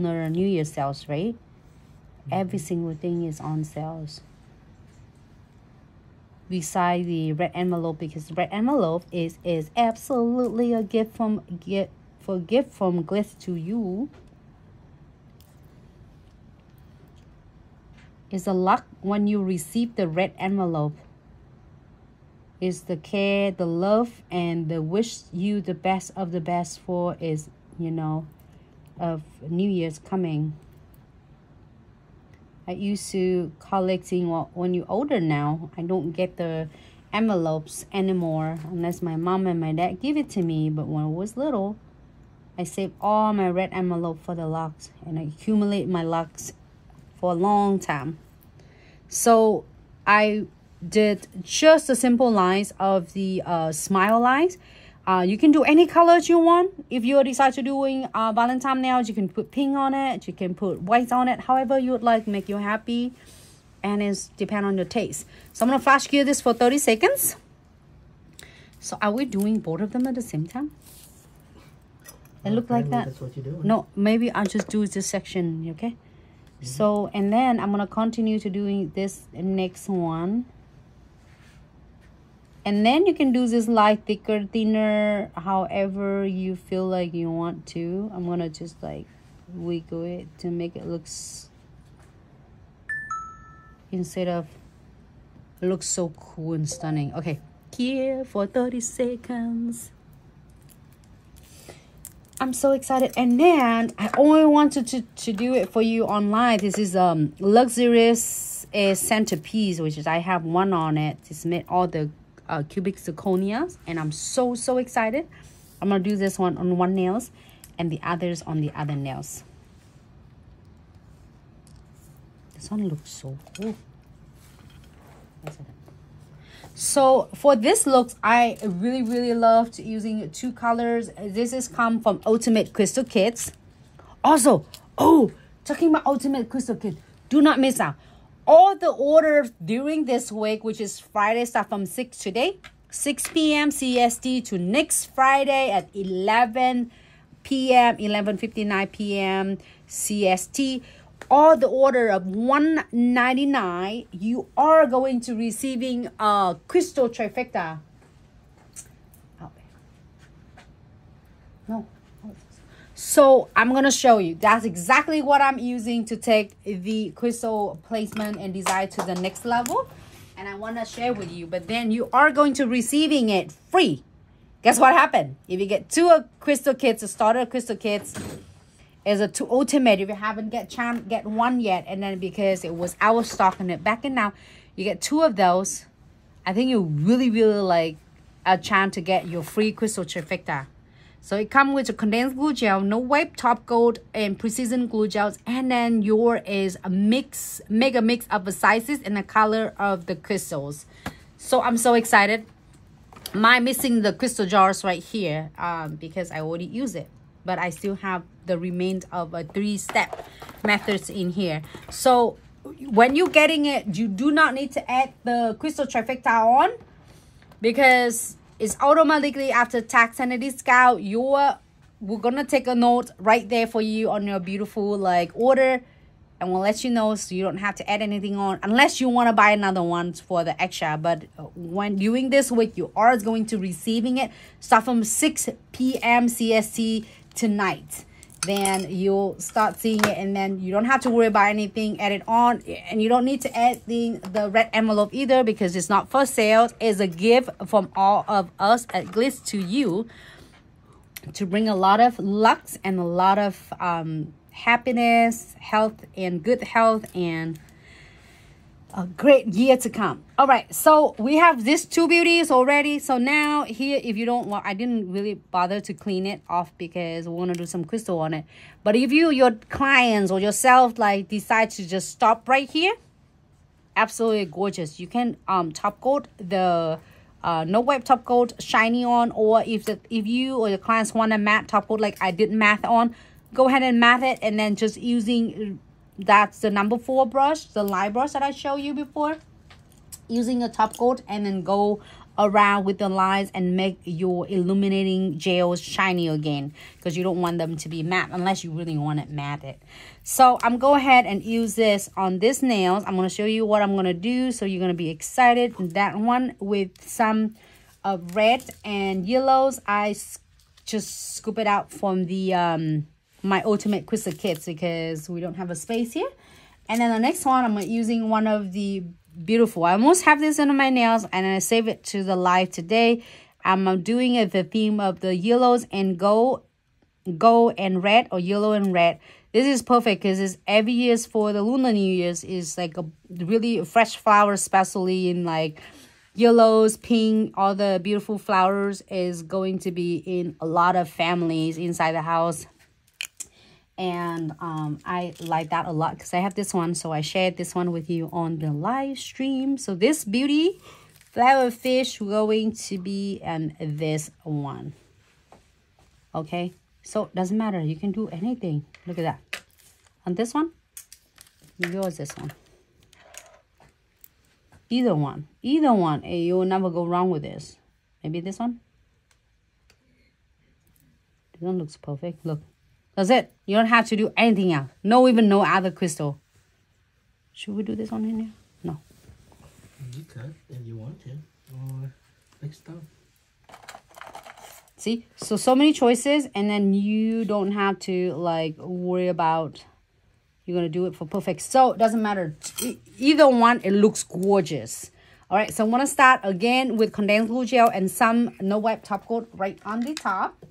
Lunar New Year sales, right? Every single thing is on sales. Beside the red envelope, because the red envelope is absolutely a gift from Glitz to you. It's a luck when you receive the red envelope. It's the care, the love, and the wish you the best of the best for is, you know, of New Year's coming. I used to collecting, well, when you're older now, I don't get the envelopes anymore unless my mom and my dad give it to me. But when I was little, I saved all my red envelope for the locks, and I accumulate my locks for a long time. So I did just the simple lines of the smile lines. You can do any colors you want. If you decide to doing Valentine nails, you can put pink on it, you can put white on it, however you would like, make you happy, and it's depend on your taste. So I'm gonna flash cure this for 30 seconds. So are we doing both of them at the same time? It look like that. That's what you're doing. No, maybe I'll just do this section, okay? So, and then I'm gonna continue to doing this next one. And then you can do this light, thicker, thinner, however you feel like you want to. I'm gonna just like wiggle it to make it looks, instead of looks so cool and stunning. Okay, here for 30 seconds. I'm so excited. And then I only wanted to do it for you online. This is luxurious centerpiece, which is I have one on it. It's made all the cubic zirconias, and I'm so excited. I'm gonna do this one on one nails and the others on the other nails. This one looks so cool. So for this looks, I really loved using two colors. This is come from Ultimate Crystal Kits. Also, oh, talking about Ultimate Crystal Kit, do not miss out. All the orders during this week, which is Friday, start from 6 today, 6 p.m. CST to next Friday at 11 p.m., 11:59 p.m. CST. All the order of $199, you are going to receiving a crystal trifecta. No. So I'm going to show you. That's exactly what I'm using to take the crystal placement and design to the next level. And I want to share with you. But then you are going to receiving it free. Guess what happened? If you get two crystal kits, a starter crystal kits, is a two ultimate. If you haven't get one yet, and then because it was out of stock and it back in now, you get two of those. I think you really like a chance to get your free crystal trifecta. So it comes with a condensed glue gel, no wipe, top coat, and precision glue gels. And then yours is a mega mix of the sizes and the color of the crystals. So I'm so excited. My missing the crystal jars right here because I already use it. But I still have the remains of a 3-step methods in here. So when you're getting it, you do not need to add the crystal trifecta on, because it's automatically after tax and a discount. We're gonna take a note right there for you on your beautiful like order, and we'll let you know, so you don't have to add anything on unless you want to buy another one for the extra. But when doing this week, you are going to receiving it start from 6 p.m. CST tonight. Then you'll start seeing it, and then you don't have to worry about anything, add it on, and you don't need to add the red envelope either, because it's not for sale. It's a gift from all of us at Glitz to you, to bring a lot of luck and a lot of happiness, health, and good health, and a great year to come. All right, so we have these two beauties already. So now here, if you don't, well, I didn't really bother to clean it off because we want to do some crystal on it. But if your clients or yourself like decide to just stop right here, absolutely gorgeous. You can top coat the no wipe top coat shiny on, or if you or your clients want a matte top coat like I did matte on, go ahead and matte it, and then just using that's the number 4 brush, the light brush that I showed you before, using a top coat, and then go around with the lines and make your illuminating gels shiny again, because you don't want them to be matte unless you really want it matte. So I'm go ahead and use this on this nails. I'm going to show you what I'm going to do, so you're going to be excited. That one with some red and yellows, I just scoop it out from the my ultimate crystal kits because we don't have a space here. And then the next one, I'm using one of the beautiful, I almost have this in my nails, and I save it to the live today. I'm doing it the theme of the yellows and gold and red, or yellow and red. This is perfect because it's every year's for the Lunar New Year's is like a really fresh flower, especially in like yellows, pink, all the beautiful flowers is going to be in a lot of families inside the house. And I like that a lot because I have this one, so I shared this one with you on the live stream. So this beauty flower fish going to be in this one. Okay, so doesn't matter, you can do anything. Look at that. On this one, yours this one. Either one, you will never go wrong with this. Maybe this one. This one looks perfect. Look. That's it. You don't have to do anything else. Even no other crystal. Should we do this one in here? No. You could if you want to. Or next time. See? So many choices, and then you don't have to like worry about you're going to do it for perfect. So it doesn't matter. Either one, it looks gorgeous. All right. So I'm going to start again with condensed glue gel and some no wipe top coat right on the top.